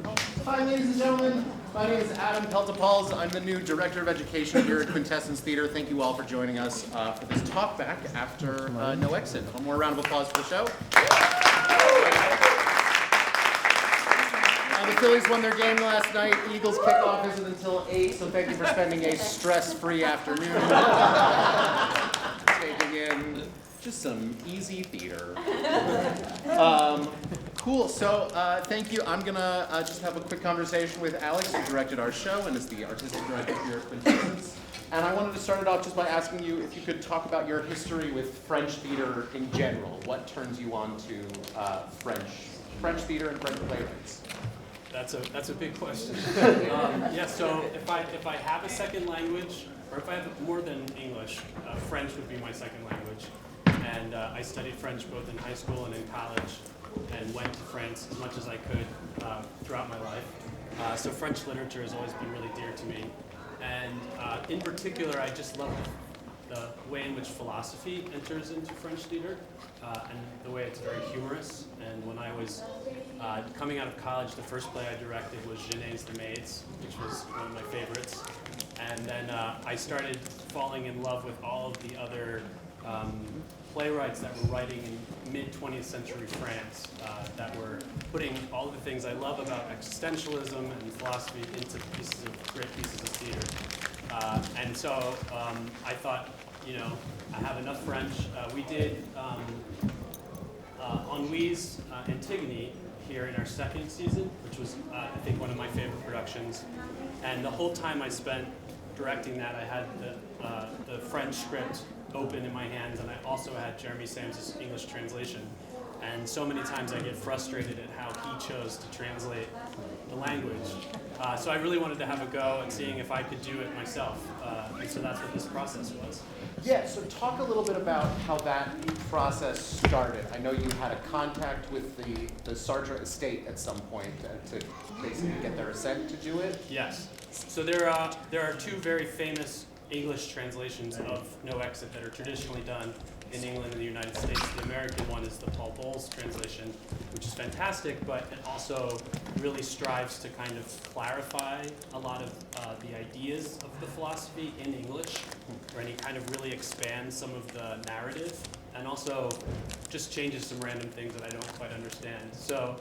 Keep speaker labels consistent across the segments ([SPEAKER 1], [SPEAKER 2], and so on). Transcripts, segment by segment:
[SPEAKER 1] Hi, ladies and gentlemen. My name is Adam Pelta-Pauls. I'm the new Director of Education here at Quintessence Theater. Thank you all for joining us for this Talkback after No Exit. One more round of applause for the show. The Phillies won their game last night. Eagles kickoff isn't until 8, so thank you for spending a stress-free afternoon taking in just some easy theater. Cool, so thank you. I'm gonna just have a quick conversation with Alex, who directed our show and is the artistic director here at Quintessence. And I wanted to start it off just by asking you if you could talk about your history with French theater in general. What turns you on to French theater and French playwrights?
[SPEAKER 2] That's a big question. So if I have a second language, or if I have more than English, French would be my second language. And I studied French both in high school and in college, and went to France as much as I could throughout my life. So French literature has always been really dear to me. And in particular, I just love the way in which philosophy enters into French theater, and the way it's very humorous. And when I was coming out of college, the first play I directed was Genet's The Maids, which was one of my favorites. And then I started falling in love with all of the other playwrights that were writing in mid-20th century France, that were putting all the things I love about existentialism and philosophy into great pieces of theater. And so I thought, I have enough French. We did Ennui's Antigone here in our second season, which was, I think, one of my favorite productions. And the whole time I spent directing that, I had the French script open in my hands, and I also had Jeremy Sam's English translation. And so many times I get frustrated at how he chose to translate the language. So I really wanted to have a go at seeing if I could do it myself. And so that's what this process was.
[SPEAKER 1] Yeah, so talk a little bit about how that process started. I know you had a contact with the Sartre estate at some point to basically get their assent to do it.
[SPEAKER 2] Yes. So there are two very famous English translations of No Exit that are traditionally done in England and the United States. The American one is the Pelta-Pauls translation, which is fantastic, but it also really strives to kind of clarify a lot of the ideas of the philosophy in English, and he kind of really expands some of the narrative, and also just changes some random things that I don't quite understand. So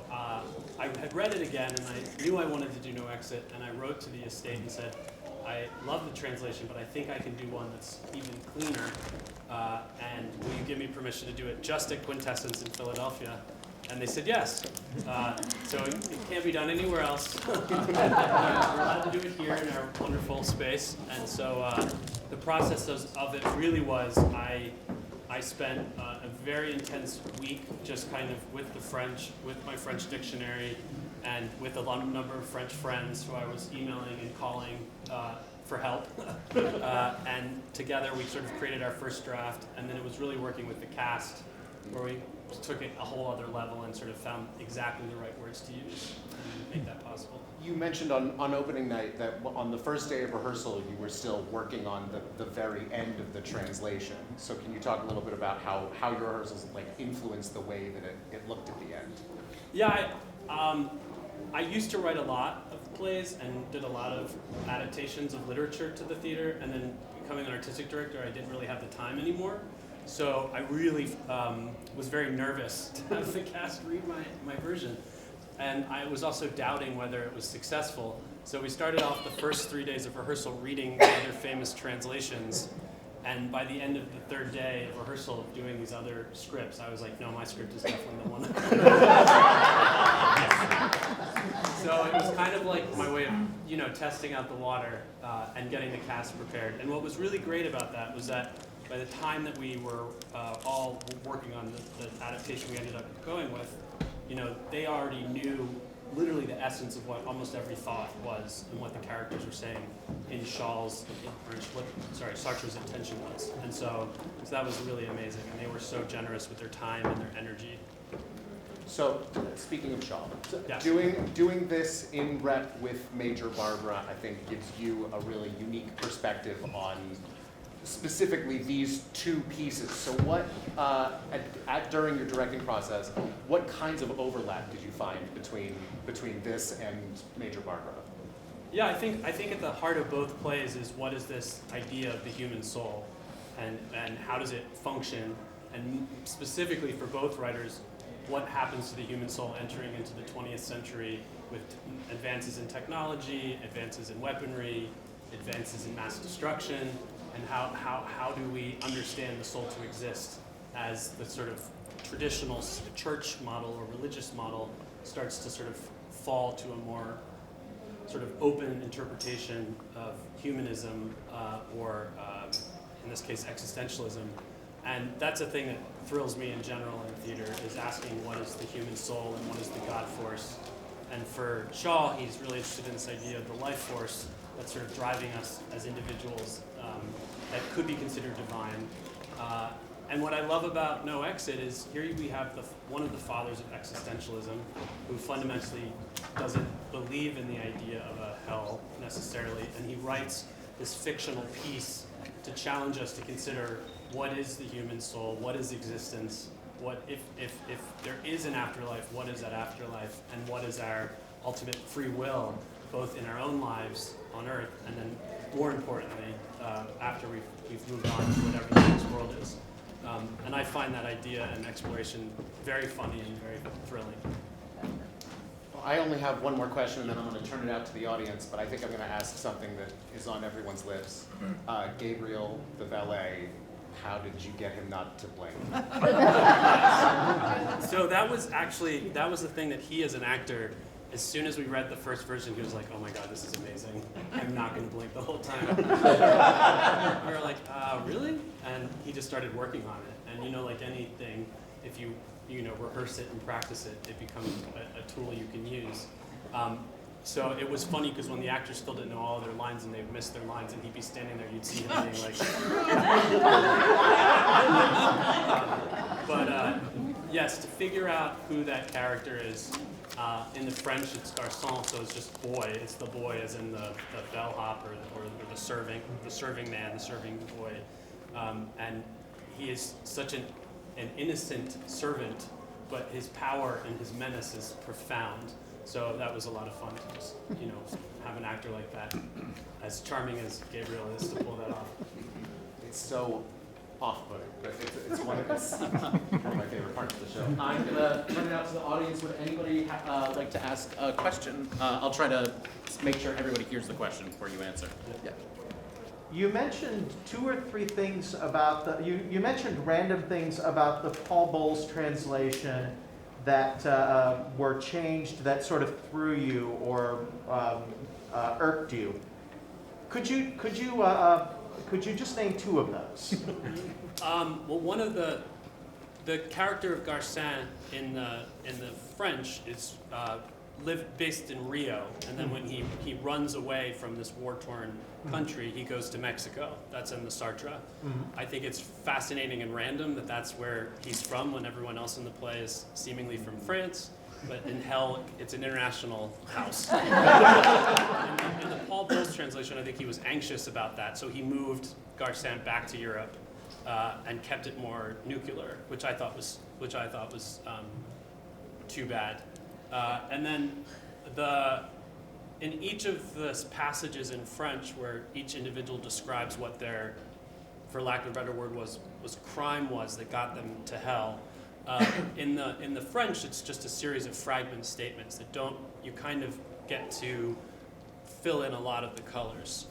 [SPEAKER 2] I had read it again, and I knew I wanted to do No Exit, and I wrote to the estate and said, I love the translation, but I think I can do one that's even cleaner. And will you give me permission to do it just at Quintessence in Philadelphia? And they said yes. So it can't be done anywhere else. We're allowed to do it here in our wonderful space. And so the process of it really was I spent a very intense week just kind of with the French, with my French dictionary, and with a number of French friends who I was emailing and calling for help. And together we sort of created our first draft, and then it was really working with the cast where we took it a whole other level and sort of found exactly the right words to use and make that possible.
[SPEAKER 1] You mentioned on opening night that on the first day of rehearsal you were still working on the very end of the translation. So can you talk a little bit about how your rehearsals influenced the way that it looked at the end?
[SPEAKER 2] Yeah, I used to write a lot of plays and did a lot of adaptations of literature to the theater, and then becoming an artistic director, I didn't really have the time anymore. So I really was very nervous to have the cast read my version. And I was also doubting whether it was successful. So we started off the first 3 days of rehearsal reading the other famous translations. And by the end of the third day of rehearsal of doing these other scripts, I was like, no, my script is definitely the one. So it was kind of like my way of, testing out the water and getting the cast prepared. And what was really great about that was that by the time that we were all working on the adaptation we ended up going with, they already knew literally the essence of what almost every thought was and what the characters were saying in Sartre's intention was. And so that was really amazing, and they were so generous with their time and their energy.
[SPEAKER 1] So, speaking of Shaw,
[SPEAKER 2] yes.
[SPEAKER 1] doing this in rep with Major Barbara, I think, gives you a really unique perspective on specifically these two pieces. So what, during your directing process, what kinds of overlap did you find between this and Major Barbara?
[SPEAKER 2] Yeah, I think at the heart of both plays is what is this idea of the human soul, and how does it function, and specifically for both writers, what happens to the human soul entering into the 20th century with advances in technology, advances in weaponry, advances in mass destruction, and how do we understand the soul to exist as the sort of traditional church model or religious model starts to sort of fall to a more sort of open interpretation of humanism or in this case existentialism. And that's a thing that thrills me in general in theater, is asking what is the human soul and what is the God force. And for Shaw, he's really interested in this idea of the life force that's sort of driving us as individuals that could be considered divine. And what I love about No Exit is here we have one of the fathers of existentialism who fundamentally doesn't believe in the idea of a hell necessarily, and he writes this fictional piece to challenge us to consider what is the human soul, what is existence, what if there is an afterlife, what is that afterlife, and what is our ultimate free will, both in our own lives on Earth, and then more importantly, after we've moved on to whatever the next world is. And I find that idea and exploration very funny and very thrilling.
[SPEAKER 1] Well, I only have one more question, and then I'm going to turn it out to the audience, but I think I'm going to ask something that is on everyone's lips. Gabriel, the valet, how did you get him not to blink?
[SPEAKER 2] So that was the thing that he as an actor, as soon as we read the first version, he was like, oh my God, this is amazing. I'm not going to blink the whole time. We were like, really? And he just started working on it. And like anything, if you rehearse it and practice it, it becomes a tool you can use. So it was funny because when the actors still didn't know all their lines and they missed their lines, and he'd be standing there, you'd see him being like. But yes, to figure out who that character is, in the French it's garçon, so it's just boy. It's the boy as in the bellhop or the serving man, the serving boy, and he is such an innocent servant, but his power and his menace is profound. So that was a lot of fun to just, have an actor like that, as charming as Gabriel is, to pull that off.
[SPEAKER 1] It's so off-putting, but it's one of my favorite parts of the show. I'm going to turn it out to the audience. Would anybody like to ask a question? I'll try to make sure everybody hears the question before you answer. Yeah.
[SPEAKER 3] You mentioned two or three things about you mentioned random things about the Pelta-Pauls translation that were changed, that sort of threw you or irked you. Could you just name two of those?
[SPEAKER 2] Well, one of the character of Garcin in the French is based in Rio, and then when he runs away from this war-torn country, he goes to Mexico. That's in the Sartre. I think it's fascinating and random that that's where he's from when everyone else in the play is seemingly from France, but in hell, it's an international house. In the Pelta-Pauls translation, I think he was anxious about that, so he moved Garcin back to Europe and kept it more nuclear, which I thought was too bad. And then in each of the passages in French where each individual describes what their, for lack of a better word, was crime was that got them to hell, in the French it's just a series of fragment statements that you kind of get to fill in a lot of the colors,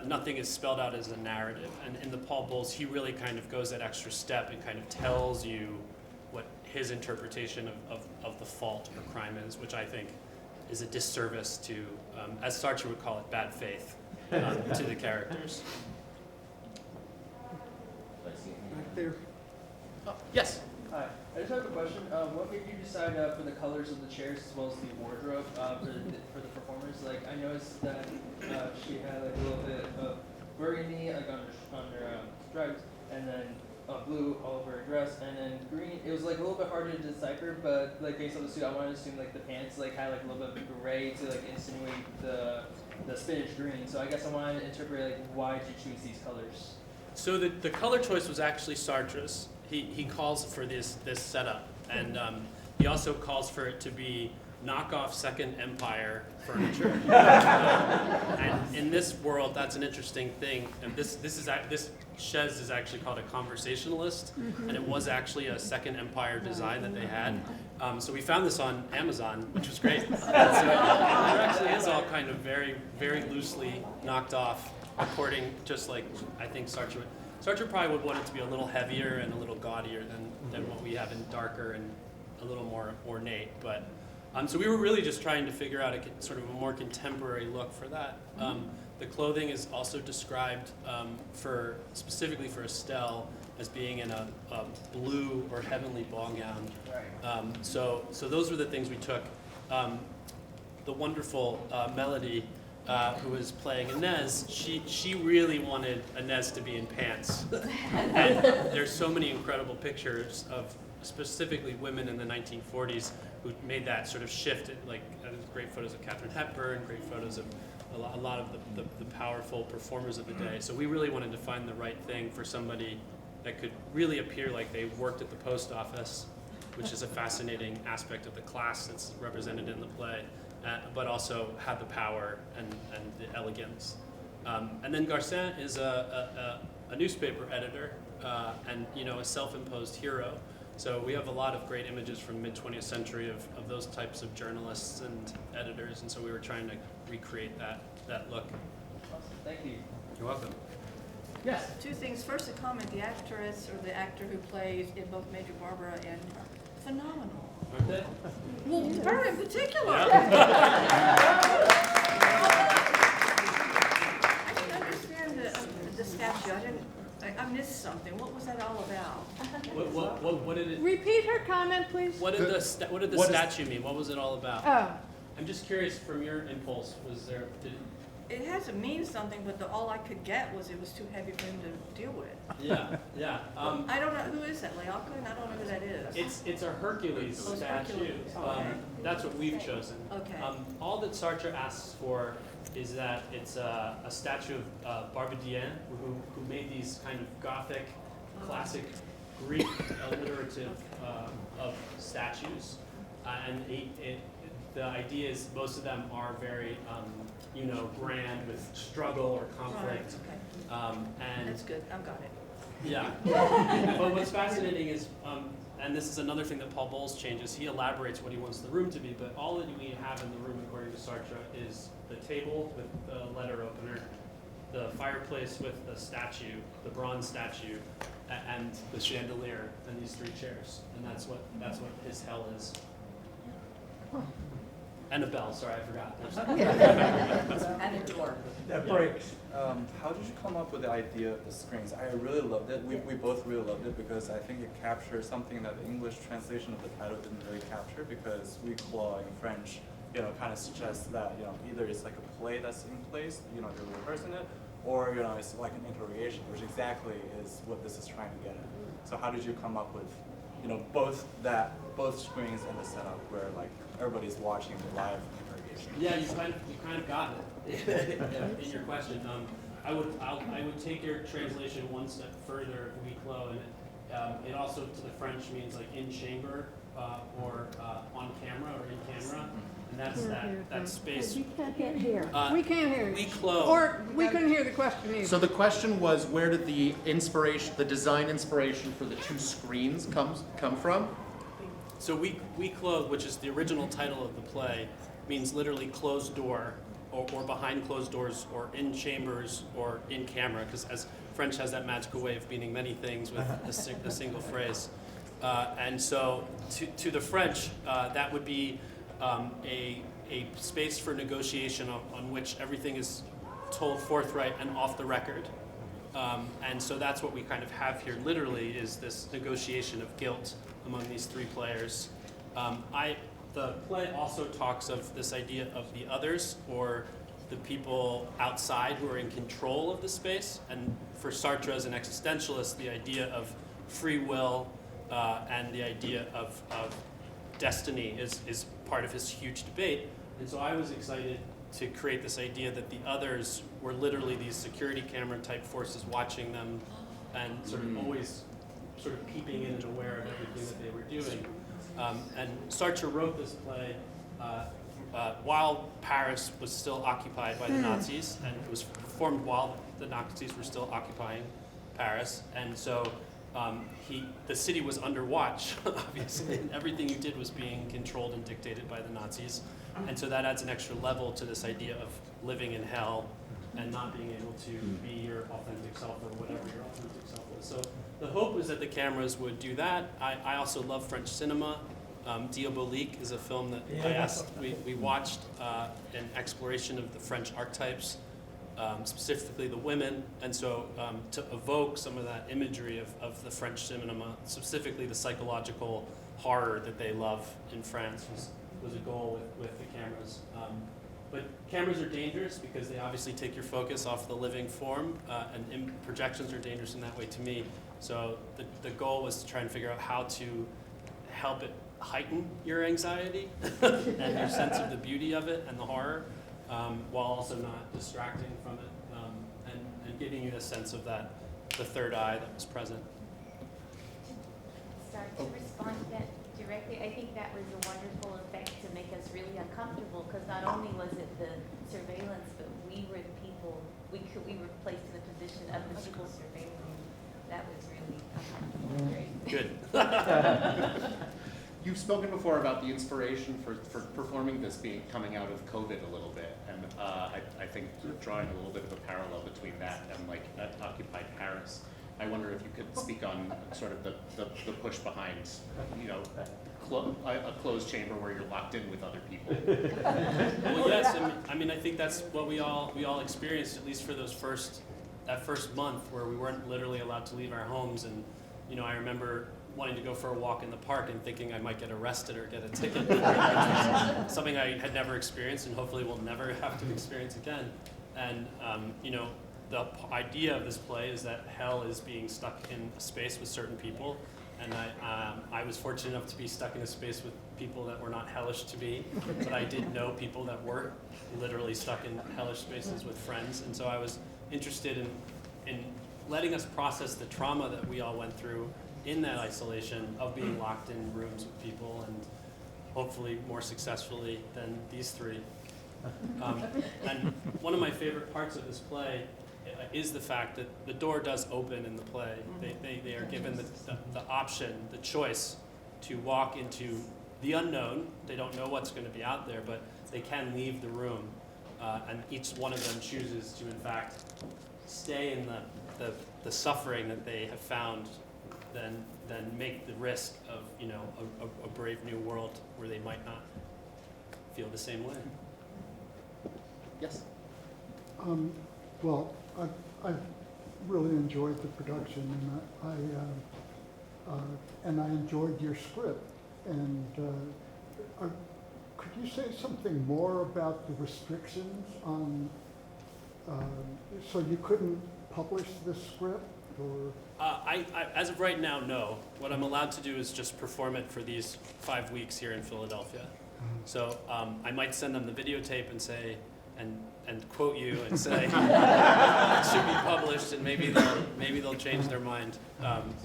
[SPEAKER 2] nothing is spelled out as a narrative. And in the Pelta-Pauls, he really kind of goes that extra step and kind of tells you what his interpretation of the fault or crime is, which I think is a disservice to, as Sartre would call it, bad faith to the characters.
[SPEAKER 4] Back there.
[SPEAKER 1] Yes.
[SPEAKER 5] Hi, I just have a question. What made you decide for the colors of the chairs as well as the wardrobe for the performers? Like, I noticed that she had like a little bit of burgundy like on her stripes, and then blue all over her dress, and then green. It was like a little bit harder to decipher, but like based on the suit, I wanted to assume like the pants like had like a little bit of gray to like insinuate the spinach green. So I guess I wanted to interpret like why did you choose these colors?
[SPEAKER 2] So the color choice was actually Sartre's. he calls for this setup, and he also calls for it to be knockoff Second Empire furniture. And in this world, that's an interesting thing. And this chaise is actually called a conversationalist, and it was actually a Second Empire design that they had. So we found this on Amazon, which was great. So it actually is all kind of very, very loosely knocked off, according, just like I think Sartre. Sartre probably would want it to be a little heavier and a little gaudier than what we have, and darker and a little more ornate. But so we were really just trying to figure out a sort of a more contemporary look for that. The clothing is also described specifically for Estelle as being in a blue or heavenly ball gown.
[SPEAKER 5] Right.
[SPEAKER 2] So those were the things we took. The wonderful Melody, who was playing Inez, she really wanted Inez to be in pants. And there's so many incredible pictures of specifically women in the 1940s who made that sort of shift. Like great photos of Katharine Hepburn, great photos of a lot of the powerful performers of the day. So we really wanted to find the right thing for somebody that could really appear like they worked at the post office, which is a fascinating aspect of the class that's represented in the play, but also had the power and the elegance. And then Garcin is a newspaper editor and a self-imposed hero. So we have a lot of great images from the mid-20th century of those types of journalists and editors, and so we were trying to recreate that look.
[SPEAKER 5] Awesome. Thank you.
[SPEAKER 2] You're welcome.
[SPEAKER 3] Yes.
[SPEAKER 6] Two things. First, a comment. The actress or the actor who plays in both Major Barbara and phenomenal.
[SPEAKER 2] Aren't they?
[SPEAKER 6] Well, her in particular. I didn't understand the statue. I missed something. What was that all about?
[SPEAKER 2] What did it?
[SPEAKER 7] Repeat her comment, please.
[SPEAKER 2] What did the statue mean? What was it all about?
[SPEAKER 7] Oh,
[SPEAKER 2] I'm just curious from your impulse.
[SPEAKER 6] It has to mean something, but all I could get was it was too heavy for him to deal with.
[SPEAKER 2] Yeah.
[SPEAKER 6] I don't know who is that, Lealcon? I don't know who that is.
[SPEAKER 2] It's a Hercules
[SPEAKER 6] Oh, it's
[SPEAKER 2] statue.
[SPEAKER 6] Hercules. Okay.
[SPEAKER 2] That's what we've chosen.
[SPEAKER 6] Okay.
[SPEAKER 2] All that Sartre asks for is that it's a statue of Barbadien, who made these kind of Gothic, classic Greek alliterative of statues, and the idea is most of them are very grand with struggle or conflict.
[SPEAKER 6] Right, okay.
[SPEAKER 2] And
[SPEAKER 6] That's good. I've got it.
[SPEAKER 2] yeah. But what's fascinating is, and this is another thing that Pelta-Pauls changes, he elaborates what he wants the room to be, but all that we have in the room, according to Sartre, is the table with the letter opener, the fireplace with the statue, the bronze statue, and the chandelier, and these three chairs. And that's what his hell is. And a bell, sorry, I forgot.
[SPEAKER 6] And a door.
[SPEAKER 3] That breaks.
[SPEAKER 4] How did you come up with the idea of the screens? I really loved it. We both really loved it because I think it captures something that the English translation of the title didn't really capture, because we claw in French, kind of suggests that, either it's like a play that's in place, they're rehearsing it, or, it's like an interrogation, which exactly is what this is trying to get at. So how did you come up with, both screens and the setup where like everybody's watching the live interrogation?
[SPEAKER 2] Yeah, you kind of got it in your question. I would take your translation one step further, huis clos, and it also to the French means like in chamber or on camera or in camera, and that's that space.
[SPEAKER 7] we can't hear.
[SPEAKER 2] We
[SPEAKER 7] can't hear.
[SPEAKER 2] Huis clos.
[SPEAKER 7] Or we couldn't hear the question either.
[SPEAKER 1] So the question was, where did the design inspiration for the two screens come from?
[SPEAKER 2] So we close, which is the original title of the play, means literally closed door, or behind closed doors, or in chambers, or in camera, because as French has that magical way of meaning many things with a single phrase. And so to the French, that would be a space for negotiation on which everything is told forthright and off the record. And so that's what we kind of have here literally, is this negotiation of guilt among these three players. The play also talks of this idea of the others, or the people outside who are in control of the space. And for Sartre as an existentialist, the idea of free will and the idea of destiny is part of his huge debate. And so I was excited to create this idea that the others were literally these security camera type forces watching them and sort of always sort of peeping in and aware of everything that they were doing. And Sartre wrote this play while Paris was still occupied by the Nazis, and it was performed while the Nazis were still occupying Paris. And so the city was under watch, obviously, and everything you did was being controlled and dictated by the Nazis. And so that adds an extra level to this idea of living in hell and not being able to be your authentic self or whatever your authentic self was. So the hope was that the cameras would do that. I also love French cinema. Diabolique is a film that we watched an exploration of the French archetypes, specifically the women, and so to evoke some of that imagery of the French cinema, specifically the psychological horror that they love in France was a goal with the cameras. But cameras are dangerous because they obviously take your focus off the living form, and projections are dangerous in that way to me. So the goal was to try and figure out how to help it heighten your anxiety and your sense of the beauty of it and the horror, while also not distracting from it, and giving you a sense of the third eye that was present.
[SPEAKER 8] Sorry, to respond to that directly, I think that was a wonderful effect to make us really uncomfortable, because not only was it the surveillance, but we were the people, we were placed in the position of the people surveilling. That was really uncomfortable. Great.
[SPEAKER 2] Good.
[SPEAKER 1] You've spoken before about the inspiration for performing this being coming out of COVID a little bit, and I think you're drawing a little bit of a parallel between that and like occupied Paris. I wonder if you could speak on sort of the push behind, a closed chamber where you're locked in with other people.
[SPEAKER 2] Well, yes, I mean, I think that's what we all experienced, at least for that first month, where we weren't literally allowed to leave our homes. And I remember wanting to go for a walk in the park and thinking I might get arrested or get a ticket, which was something I had never experienced and hopefully will never have to experience again. And the idea of this play is that hell is being stuck in a space with certain people, and I was fortunate enough to be stuck in a space with people that were not hellish to me, but I did know people that were literally stuck in hellish spaces with friends, and so I was interested in letting us process the trauma that we all went through in that isolation of being locked in rooms with people, and hopefully more successfully than these three. And one of my favorite parts of this play is the fact that the door does open in the play. They are given the option, the choice to walk into the unknown. They don't know what's going to be out there, but they can leave the room. And each one of them chooses to, in fact, stay in the suffering that they have found, than make the risk of a brave new world where they might not feel the same way.
[SPEAKER 1] Yes.
[SPEAKER 9] Well, I've really enjoyed the production, and I enjoyed your script. And could you say something more about the restrictions on? So you couldn't publish this script, or?
[SPEAKER 2] As of right now, no. What I'm allowed to do is just perform it for these 5 weeks here in Philadelphia. So I might send them the videotape and say, and quote you and say it should be published, and maybe they'll change their mind.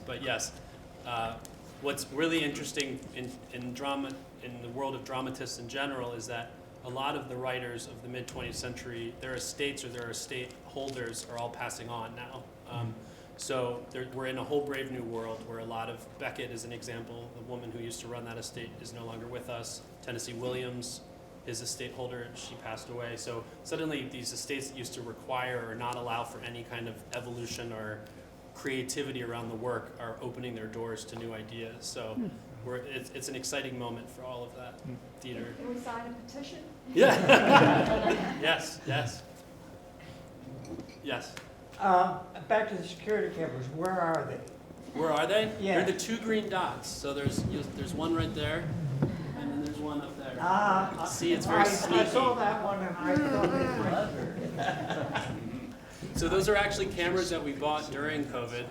[SPEAKER 2] But yes, what's really interesting in drama, in the world of dramatists in general, is that a lot of the writers of the mid-20th century, their estates or their estate holders are all passing on now. So we're in a whole brave new world where a lot of, Beckett is an example, the woman who used to run that estate is no longer with us. Tennessee Williams, his estate holder, she passed away. So suddenly these estates that used to require or not allow for any kind of evolution or creativity around the work are opening their doors to new ideas. So it's an exciting moment for all of that theater.
[SPEAKER 6] Can we sign a petition?
[SPEAKER 2] Yeah. Yes.
[SPEAKER 10] Back to the security cameras, where are they?
[SPEAKER 2] Where are they?
[SPEAKER 10] Yeah.
[SPEAKER 2] They're the 2 green dots. So there's one right there, and then there's one up there. See, it's very sneaky.
[SPEAKER 10] I saw that one and I thought it was
[SPEAKER 2] So those are actually cameras that we bought during COVID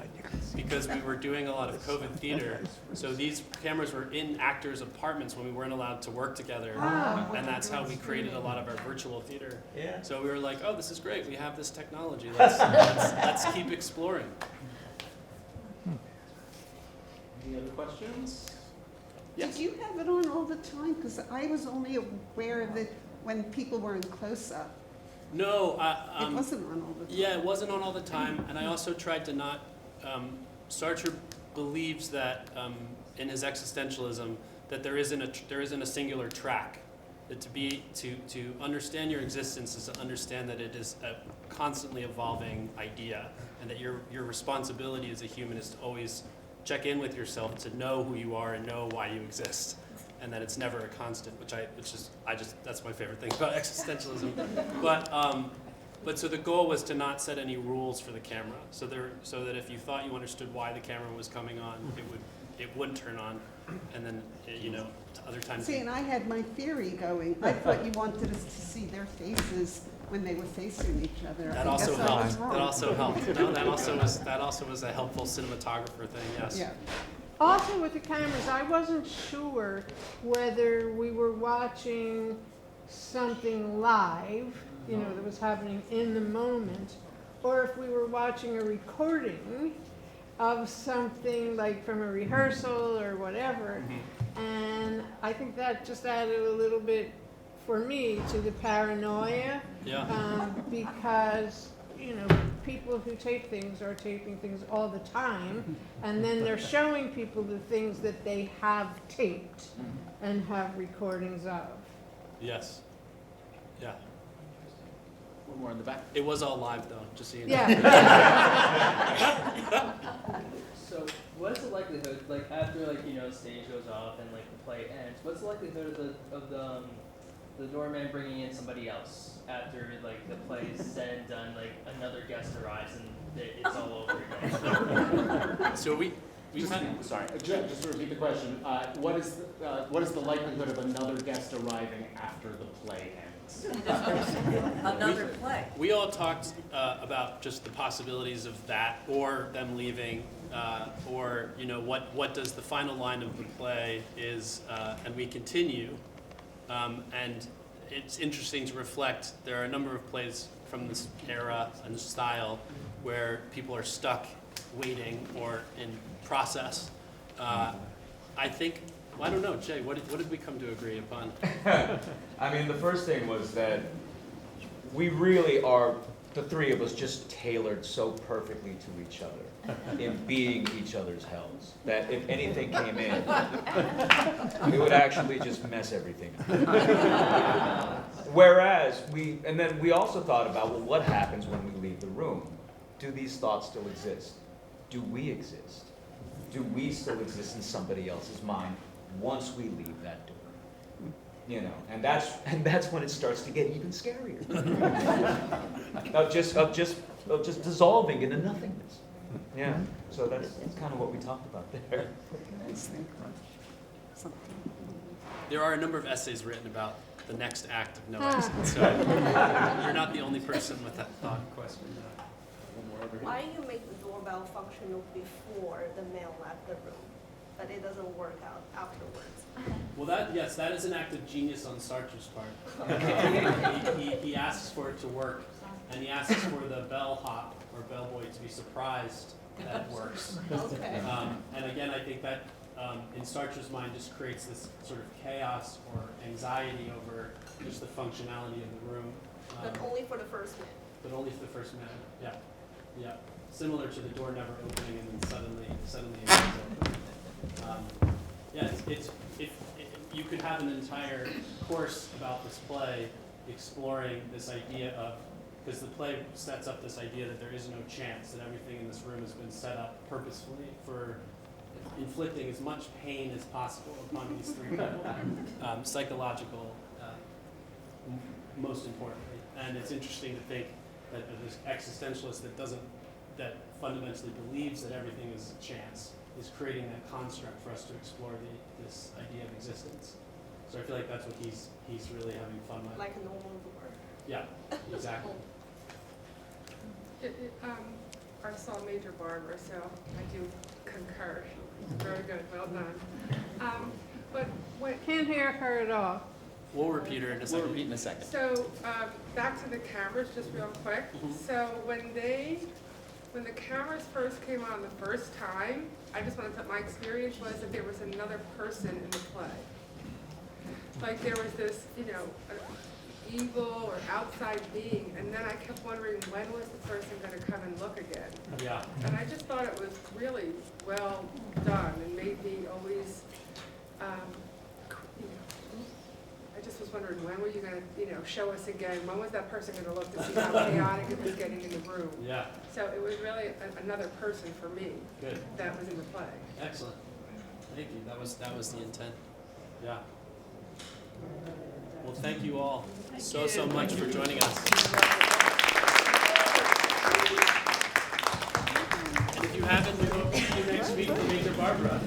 [SPEAKER 2] because we were doing a lot of COVID theater. So these cameras were in actors' apartments when we weren't allowed to work together. And that's how we created a lot of our virtual theater.
[SPEAKER 10] Yeah.
[SPEAKER 2] So we were like, oh, this is great. We have this technology. Let's keep exploring.
[SPEAKER 1] Any other questions? Yes.
[SPEAKER 11] Did you have it on all the time? Because I was only aware of it when people were in close-up.
[SPEAKER 2] No,
[SPEAKER 11] It wasn't on all the time.
[SPEAKER 2] yeah, it wasn't on all the time, and I also tried to not. Sartre believes that in his existentialism that there isn't a singular track. That to understand your existence is to understand that it is a constantly evolving idea, and that your responsibility as a human is to always check in with yourself to know who you are and know why you exist, and that it's never a constant. That's my favorite thing about existentialism. But so the goal was to not set any rules for the camera, so that if you thought you understood why the camera was coming on, it wouldn't turn on, and then other times.
[SPEAKER 11] See, and I had my theory going. I thought you wanted us to see their faces when they were facing each other.
[SPEAKER 2] That
[SPEAKER 11] I
[SPEAKER 2] also
[SPEAKER 11] guess I was
[SPEAKER 2] helped.
[SPEAKER 11] wrong.
[SPEAKER 2] That also helped. No, that also was a helpful cinematographer thing. Yes.
[SPEAKER 11] Yeah.
[SPEAKER 7] Also with the cameras, I wasn't sure whether we were watching something live, that was happening in the moment, or if we were watching a recording of something like from a rehearsal or whatever. And I think that just added a little bit, for me, to the paranoia.
[SPEAKER 2] Yeah.
[SPEAKER 7] Because, people who tape things are taping things all the time, and then they're showing people the things that they have taped and have recordings of.
[SPEAKER 2] Yes. Yeah.
[SPEAKER 1] One more in the back.
[SPEAKER 2] It was all live though, just so you know.
[SPEAKER 7] Yeah.
[SPEAKER 5] So what's the likelihood, like after stage goes off and like the play ends, what's the likelihood of the doorman bringing in somebody else after like the play is said and done, like another guest arrives and it's all over again?
[SPEAKER 2] So we
[SPEAKER 1] Sorry, just to repeat the question. What is the likelihood of another guest arriving after the play ends?
[SPEAKER 6] Another play.
[SPEAKER 2] We all talked about just the possibilities of that, or them leaving, or what does the final line of the play is, and we continue. And it's interesting to reflect. There are a number of plays from this era and style where people are stuck waiting or in process. I think, well, I don't know, Jay, what did we come to agree upon?
[SPEAKER 12] I mean, the first thing was that we really are, the three of us, just tailored so perfectly to each other in being each other's hells, that if anything came in, it would actually just mess everything up. Whereas and then we also thought about, well, what happens when we leave the room? Do these thoughts still exist? Do we exist? Do we still exist in somebody else's mind once we leave that door? And that's when it starts to get even scarier. of just dissolving into nothingness. Yeah. So that's kind of what we talked about there.
[SPEAKER 2] There are a number of essays written about the next act of No Exit, so you're not the only person with that thought question.
[SPEAKER 13] Why do you make the doorbell functional before the mail left the room, but it doesn't work out afterwards?
[SPEAKER 2] Well, that is an act of genius on Sartre's part. He asks for it to work, and he asks for the bellhop or bellboy to be surprised that it works.
[SPEAKER 13] Okay.
[SPEAKER 2] And again, I think that in Sartre's mind just creates this sort of chaos or anxiety over just the functionality of the room.
[SPEAKER 13] But only for the first minute.
[SPEAKER 2] But only for the first minute, yeah. Yeah, similar to the door never opening and then suddenly it opens open. If you could have an entire course about this play exploring this idea of, because the play sets up this idea that there is no chance, that everything in this room has been set up purposefully for inflicting as much pain as possible upon these three people, psychological, most importantly. And it's interesting to think that this existentialist that fundamentally believes that everything is chance is creating that construct for us to explore this idea of existence. So I feel like that's what he's really having fun with.
[SPEAKER 13] Like a normal door.
[SPEAKER 2] Yeah, exactly.
[SPEAKER 14] I saw Major Barber, so I do concur. Very good, well done. But what
[SPEAKER 7] Can't hear her at all.
[SPEAKER 2] We'll repeat her in a second.
[SPEAKER 1] We'll repeat in a second.
[SPEAKER 14] So back to the cameras, just real quick. So when they when the cameras first came on the first time, I just want to put my experience was that there was another person in the play. Like there was this, you know, evil or outside being, and then I kept wondering when was the person going to come and look again.
[SPEAKER 2] Yeah.
[SPEAKER 14] And I just thought it was really well done and made me always, you know, I just was wondering when were you going to, you know, show us again? When was that person going to look to see how chaotic it was getting in the room?
[SPEAKER 2] Yeah.
[SPEAKER 14] So it was really another person for me.
[SPEAKER 2] Good.
[SPEAKER 14] That was in the play.
[SPEAKER 2] Excellent. Thank you. That was the intent. Yeah. Well, thank you all so much for joining us. And if you haven't, we hope to see you next week for Major Barbara.